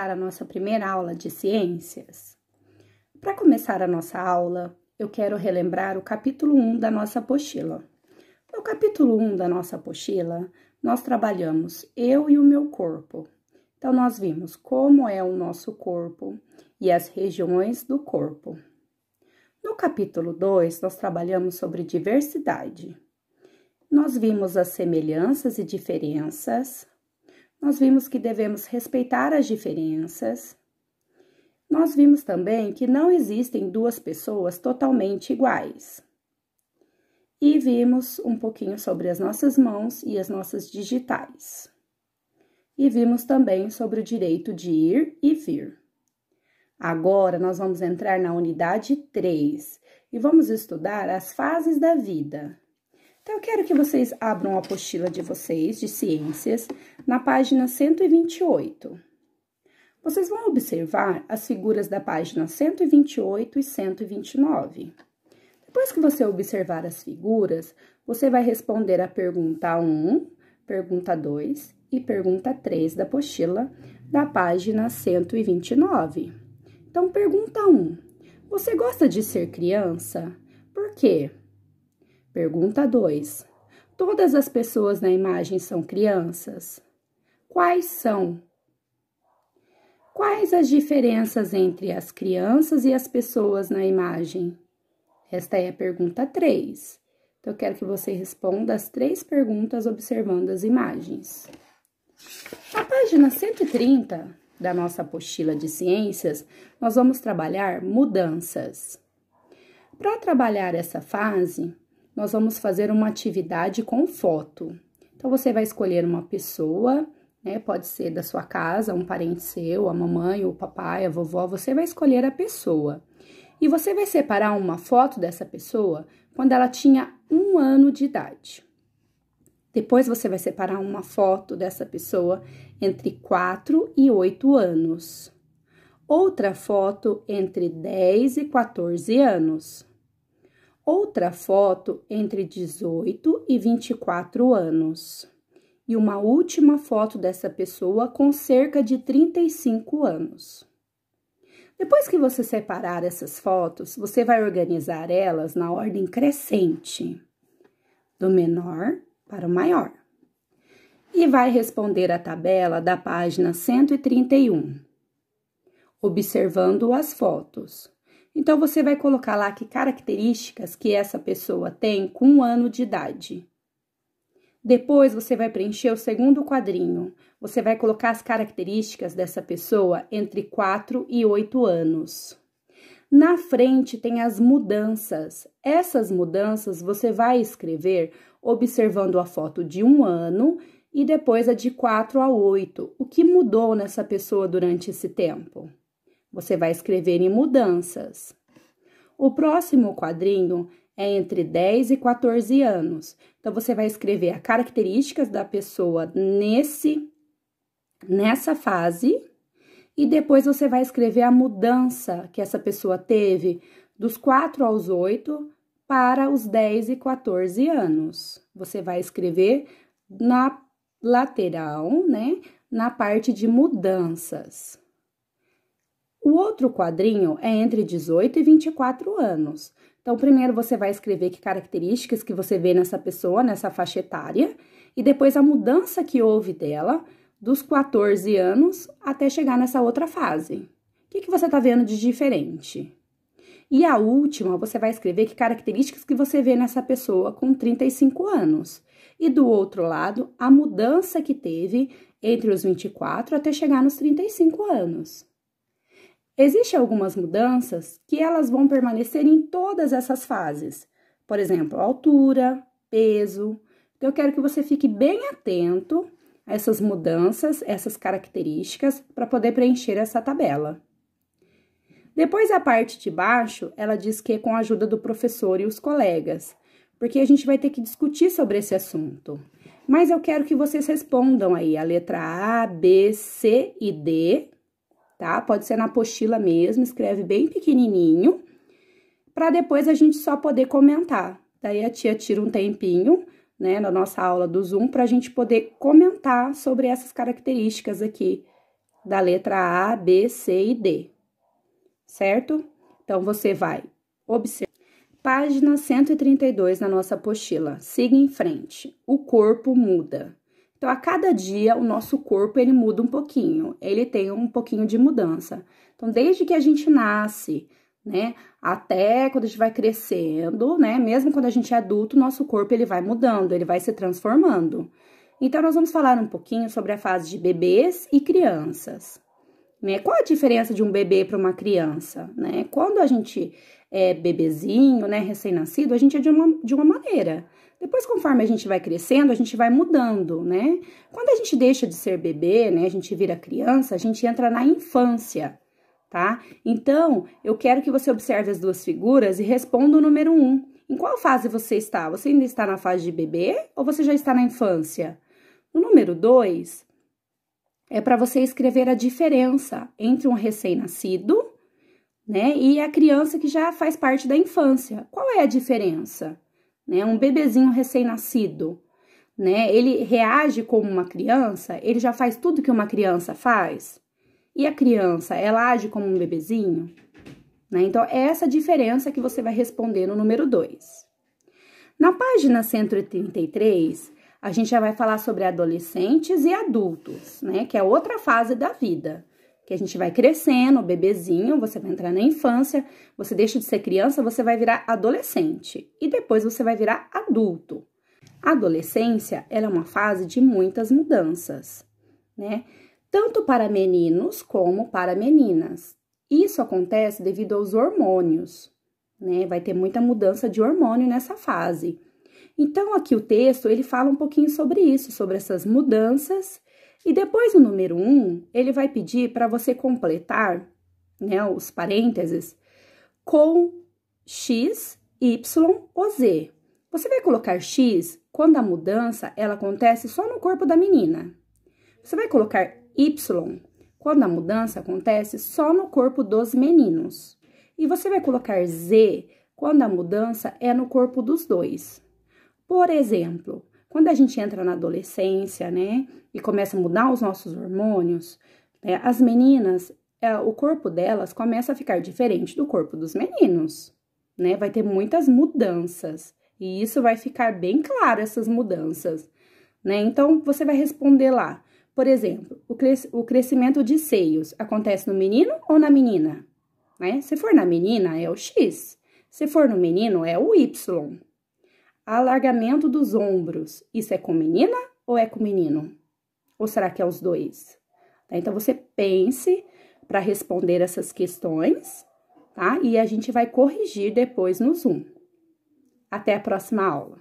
começar a nossa primeira aula de ciências? Para começar a nossa aula, eu quero relembrar o capítulo 1 da nossa apostila. No capítulo 1 da nossa apostila, nós trabalhamos eu e o meu corpo. Então, nós vimos como é o nosso corpo e as regiões do corpo. No capítulo 2, nós trabalhamos sobre diversidade. Nós vimos as semelhanças e diferenças. Nós vimos que devemos respeitar as diferenças. Nós vimos também que não existem duas pessoas totalmente iguais. E vimos um pouquinho sobre as nossas mãos e as nossas digitais. E vimos também sobre o direito de ir e vir. Agora, nós vamos entrar na unidade 3 e vamos estudar as fases da vida. Então, eu quero que vocês abram a apostila de vocês, de ciências, na página 128. Vocês vão observar as figuras da página 128 e 129. Depois que você observar as figuras, você vai responder a pergunta 1, pergunta 2 e pergunta 3 da apostila da página 129. Então, pergunta 1. Você gosta de ser criança? Por quê? Pergunta 2. Todas as pessoas na imagem são crianças? Quais são? Quais as diferenças entre as crianças e as pessoas na imagem? Esta é a pergunta 3. Então, eu quero que você responda as 3 perguntas observando as imagens. Na página 130 da nossa apostila de ciências, nós vamos trabalhar mudanças. Para trabalhar essa fase, nós vamos fazer uma atividade com foto. Então, você vai escolher uma pessoa, né? Pode ser da sua casa, um parente seu, a mamãe, o papai, a vovó, você vai escolher a pessoa. E você vai separar uma foto dessa pessoa quando ela tinha 1 ano de idade. Depois, você vai separar uma foto dessa pessoa entre 4 e 8 anos. Outra foto entre 10 e 14 anos. Outra foto entre 18 e 24 anos. E uma última foto dessa pessoa com cerca de 35 anos. Depois que você separar essas fotos, você vai organizar elas na ordem crescente, do menor para o maior. E vai responder a tabela da página 131, observando as fotos. Então, você vai colocar lá que características que essa pessoa tem com 1 ano de idade. Depois, você vai preencher o segundo quadrinho. Você vai colocar as características dessa pessoa entre 4 e 8 anos. Na frente tem as mudanças. Essas mudanças você vai escrever observando a foto de 1 ano e depois a de 4 a 8. O que mudou nessa pessoa durante esse tempo? Você vai escrever em mudanças. O próximo quadrinho é entre 10 e 14 anos. Então, você vai escrever as características da pessoa nessa fase e depois você vai escrever a mudança que essa pessoa teve dos 4 aos 8 para os 10 e 14 anos. Você vai escrever na lateral, né, na parte de mudanças. O outro quadrinho é entre 18 e 24 anos. Então, primeiro você vai escrever que características que você vê nessa pessoa, nessa faixa etária, e depois a mudança que houve dela, dos 14 anos até chegar nessa outra fase. O que você está vendo de diferente? E a última, você vai escrever que características que você vê nessa pessoa com 35 anos. E do outro lado, a mudança que teve entre os 24 até chegar nos 35 anos. Existem algumas mudanças que elas vão permanecer em todas essas fases. Por exemplo, altura, peso. Então, eu quero que você fique bem atento a essas mudanças, essas características, para poder preencher essa tabela. Depois, a parte de baixo, ela diz que é com a ajuda do professor e os colegas, porque a gente vai ter que discutir sobre esse assunto. Mas eu quero que vocês respondam aí a letra A, B, C e D, tá? Pode ser na apostila mesmo, escreve bem pequenininho, para depois a gente só poder comentar. Daí a tia tira um tempinho, né, na nossa aula do Zoom, para a gente poder comentar sobre essas características aqui da letra A, B, C e D, certo? Então, você vai observar. Página 132 na nossa apostila. Siga em frente. O corpo muda. Então, a cada dia, o nosso corpo, ele muda um pouquinho. Ele tem um pouquinho de mudança. Então, desde que a gente nasce, né, até quando a gente vai crescendo, né, mesmo quando a gente é adulto, nosso corpo, ele vai mudando, ele vai se transformando. Então, nós vamos falar um pouquinho sobre a fase de bebês e crianças. Né? Qual a diferença de um bebê para uma criança, né? Quando a gente é bebezinho, né, recém-nascido, a gente é de uma maneira. Depois, conforme a gente vai crescendo, a gente vai mudando, né? Quando a gente deixa de ser bebê, né, a gente vira criança, a gente entra na infância, tá? Então, eu quero que você observe as duas figuras e responda o número 1. Em qual fase você está? Você ainda está na fase de bebê ou você já está na infância? No número 2, é para você escrever a diferença entre um recém-nascido, né, e a criança que já faz parte da infância. Qual é a diferença? Né, um bebezinho recém-nascido, né, ele reage como uma criança, ele já faz tudo que uma criança faz. E a criança, ela age como um bebezinho? Né? Então, é essa diferença que você vai responder no número 2. Na página 133, a gente já vai falar sobre adolescentes e adultos, né? Que é outra fase da vida. Que a gente vai crescendo, bebezinho, você vai entrar na infância, você deixa de ser criança, você vai virar adolescente. E depois você vai virar adulto. A adolescência, ela é uma fase de muitas mudanças, né? Tanto para meninos como para meninas. Isso acontece devido aos hormônios, né? Vai ter muita mudança de hormônio nessa fase. Então, aqui o texto, ele fala um pouquinho sobre isso, sobre essas mudanças. E depois, no número 1, ele vai pedir para você completar, né, os parênteses com X, Y ou Z. Você vai colocar X quando a mudança, ela acontece só no corpo da menina. Você vai colocar Y quando a mudança acontece só no corpo dos meninos. E você vai colocar Z quando a mudança é no corpo dos dois. Por exemplo, quando a gente entra na adolescência, né, e começa a mudar os nossos hormônios, né, as meninas, o corpo delas começa a ficar diferente do corpo dos meninos, né, vai ter muitas mudanças, e isso vai ficar bem claro, essas mudanças, né, então você vai responder lá, por exemplo, o crescimento de seios acontece no menino ou na menina, né, se for na menina é o X, se for no menino é o Y. Alargamento dos ombros, isso é com menina ou é com menino? Ou será que é os dois? Tá? Então, você pense para responder essas questões, tá? E a gente vai corrigir depois no Zoom. Até a próxima aula.